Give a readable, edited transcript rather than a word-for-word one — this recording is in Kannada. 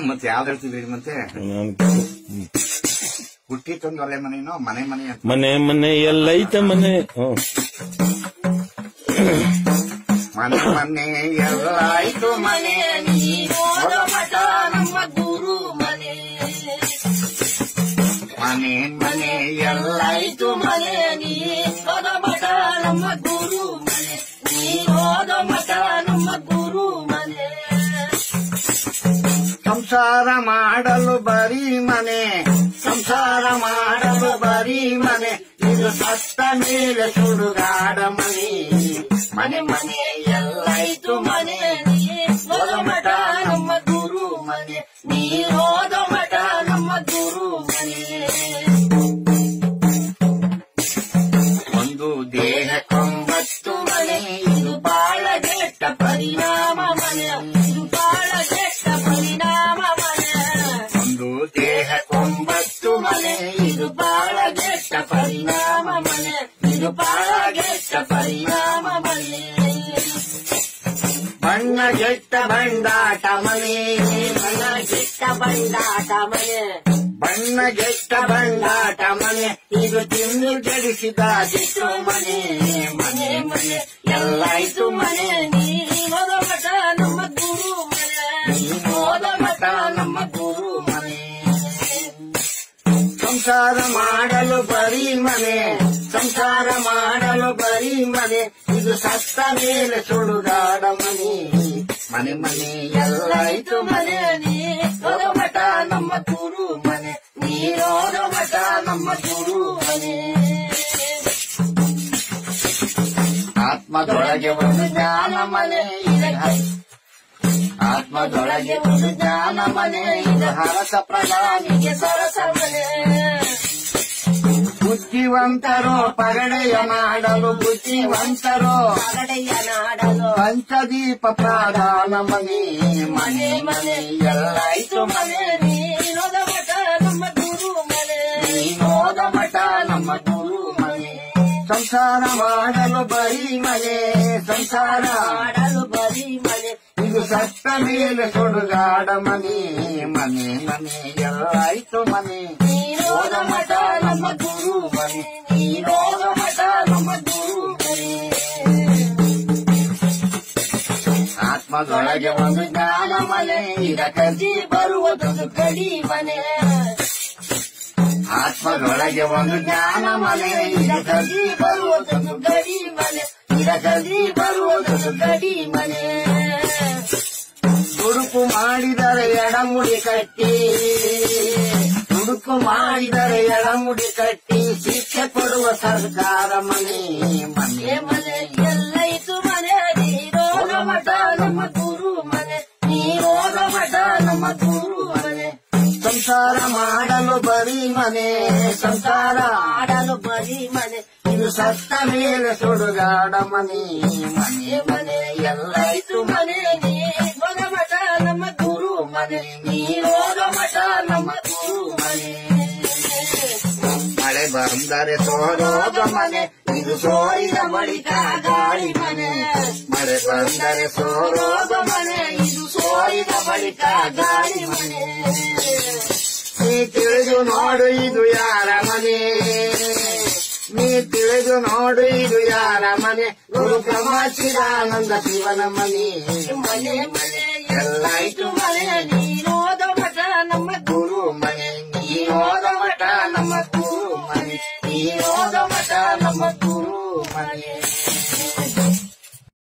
ಮತ್ತೆ ಯಾವ್ದು ಹೇಳ್ತಿದ್ರಿ ಮತ್ತೆ ಹುಟ್ಟಿತ್ತೊಂದು ಒಳ್ಳೆ ಮನೇನೋ ಮನೆ ಮನೆ ಮನೆ ಮನೆ ಎಲ್ಲೈತೆ ಮನೆ ಮನೆ ಮನೆ ಎಲ್ಲಾಯ್ತು ಮನೆ ನೀನೋದ ಮಠ ನಮ್ಮ ಗುರು ಮನೆ ಮನೆ ಮನೆ ಎಲ್ಲಾಯ್ತು ಮನೆ ನೀನೋದ ಮಠ ನಮ್ಮ ಗುರು ಮನೆ ನೀನೋದ ಮಠ ನಮ್ಮ ಗುರು ಮನೆ ಸಂಸಾರ ಮಾಡಲು ಬರೀ ಮನೆ ಸಂಸಾರ ಮಾಡಲು ಬರೀ ಮನೆ ಇದು ಸತ್ತ ಮೇಲೆ ಸುಡುಗಾಡ ಮನೆ ಮನೆ ಮನೆ ಎಲ್ಲಾಯ್ತು ಮನೆ ನೀನೋದ ಮಠ ನಮ್ಮ ಗುರು ಮನೆ ನೀನೋದ ಮಠ ನಮ್ಮ ಗುರು ಮನೆ ಒಂದು ದೇಹಕ್ಕೊಂಬತ್ತು ಮನೆ ಇದು ಬಾಳ ಕೆಟ್ಟ ಪರಿಣಾಮ ಮನೆ ಇದು ಬಾಳ ಕೆಟ್ಟ ಪರಿಣಾಮ ಮನೆ ಒಂದು ದೇಹಕ್ಕೊಂಬತ್ತು ಮನೆ ಇದು ಬಾಳ ಕೆಟ್ಟ ಪರಿಣಾಮ ಮನೆ ಇದು ಬಾಳ ಕೆಟ್ಟ ಪರಿಣಾಮ ಮನೆ ಬಣ್ಣಗೆಟ್ಟ ಬಂಡಾಟ ಮನೆ ಬಣ್ಣಗೆಟ್ಟ ಬಂಡಾಟ ಮನೆ ಬಣ್ಣಗೆಟ್ಟ ಬಂಡಾಟ ಮನೆ ಇದು ತಿಂದು ಜಡಿಸಿದ ಜಿಟ್ಟು ಮನೆ ಮನೆ ಮನೆ ಎಲ್ಲಾಯ್ತು ಮನೆ ನೀನೋದ ಮಠ ನಮ್ಮ ಗುರು ಮನೆ ನೀನೋದ ಮಠ ನಮ್ಮ ಗುರು ಮನೆ ಸಂಸಾರ ಮಾಡಲು ಬರೀ ಮನೆ ಸಂಸಾರ ಮಾಡಲು ಬರೀ ಮನೆ ಇದು ಸತ್ತ ಮೇಲೆ ಸುಡುಗಾಡ ಮನೆ ಮನೆ ಮನೆ ಎಲ್ಲಾಯ್ತು ಮನೆ ನೀನೋದ ಮಠ ನಮ್ಮ ಗುರು ಮನೆ ನೀನೋದ ಮಠ ನಮ್ಮ ಗುರು ಮನೆ ಆತ್ಮದೊಳಗೆ ಒಂದು ಜ್ಞಾನ ಮನೆ ಆತ್ಮದೊಳಗೆ ಒಂದು ಜ್ಞಾನ ಮನೆ ಇದು ಹರಸ ಪ್ರಧಾನಿಗೆ ಸರಸ ಮನೆ ಬುದ್ಧಿವಂತರೋ ಪಗಡೆಯ ನಾಡಲು ಬುದ್ಧಿವಂತರೋ ಪಗಡೆಯ ನಾಡಲು ಪಂಚದೀಪ ಪ್ರಧಾನ ಮನೆ ಮನೆ ಮನೆ ಎಲ್ಲಾಯ್ತು ಮನೆ ನೀನೋದ ಮಠ ನಮ್ಮ ಗುರು ಮನೆ ನೀನೋದ ಮಠ ನಮ್ಮ ಗುರು ಮನೆ ಸಂಸಾರ ಮಾಡಲು ಬರೀ ಮನೆ ಸಂಸಾರ ಮಾಡಲು ಬರೀ ಮನೆ ಇದು ಸತ್ತ ಮೇಲೆ ಸುಡುಗಾಡ ಮನೆ ಮನೆ ಮನೆ ಎಲ್ಲಾಯ್ತು ಮನೆ ನೀನೋದ ಮಠ ನಮ್ಮ ಗುರು ಮನೆ ನೀನೋದ ಮಠ ನಮ್ಮ ಗುರು ಮನೆ ಆತ್ಮದೊಳಗೆ ಒಂದು ಜ್ಞಾನ ಮನೆ ಇದಕ್ಕಿ ಬರುವುದೊಂದು ಕಡಿ ಮನೆ ಆತ್ಮದೊಳಗೆ ಒಂದು ಜ್ಞಾನ ಮನೆ ಇದಕ್ಕಿ ಬರುವುದೊಂದು ಗಡಿ ಮನೆ ಇದಕ್ಕಿ ಬರುವುದೊಂದು ಗಡಿ ಮನೆ ದುಡುಕು ಮಾಡಿದರೆ ಎಡಮುಡಿ ಕಟ್ಟಿ ದುಡುಕು ಮಾಡಿದರೆ ಎಡಮುಡಿ ಕಟ್ಟಿ ಶಿಕ್ಷೆ ಕೊಡುವ ಸರ್ಕಾರ ಮನೆ ಮನೆ ಮನೆ ಎಲ್ಲೈತು ಮನೆ ನೀನೋದ ಮಠ ನಮ್ಮ ಗುರು ಮನೆ ನೀನೋದ ಮಠ ನಮ್ಮ ಗುರು ಮನೆ ಸಂಸಾರ ಮಾಡಲು ಬರೀ ಮನೆ ಸಂಸಾರ ಮಾಡಲು ಬರೀ ಮನೆ ಇದು ಸತ್ತ ಮೇಲೆ ಸುಡುಗಾಡ ಮನೆ ಮನೆ ಮನೆ ಎಲ್ಲಾಯ್ತು ಮನೆ ನೀನೋದ ಮಠ ನಮ್ಮ ಗುರು ಮನೆ ನೀನೋದ ಮಠ ನಮ್ಮ ಗುರು ಮನೆ ಮಳೆ ಬಂದರೆ ಸೋರೋದ ಮನೆ ಇದು ಸೋರಿದ ಬಳಿಕ ಗಾಳಿ ಮನೆ ಮಳೆ ಬಂದರೆ ಸೋರೋದ ಮನೆ ಇದು ಸೋರಿದ ಬಳಿಕ ಗಾಳಿ ಮನೆ ನೀ ತಿಳಿದು ನೋಡು ಇದು ಯಾರ ಮನೆ ನೀ ತಿಳಿದು ನೋಡು ಇದು ಯಾರ ಮನೆ ಗುರು ಬ್ರಹ್ಮಚಿದಾನಂದ ಶಿವನ ಮನೆ ಮನೆ ಮನೆ ಎಲ್ಲಾಯ್ತು ಮನೆ ನೀನೋದ ಮಠ ನಮ್ಮ ಗುರು ಮನೆ ನೀನೋದ ಮಠ ನಮ್ಮ ಗುರು ಮನೆ ನೀನೋದ ಮಠ ನಮ್ಮ ಗುರು ಮನೆ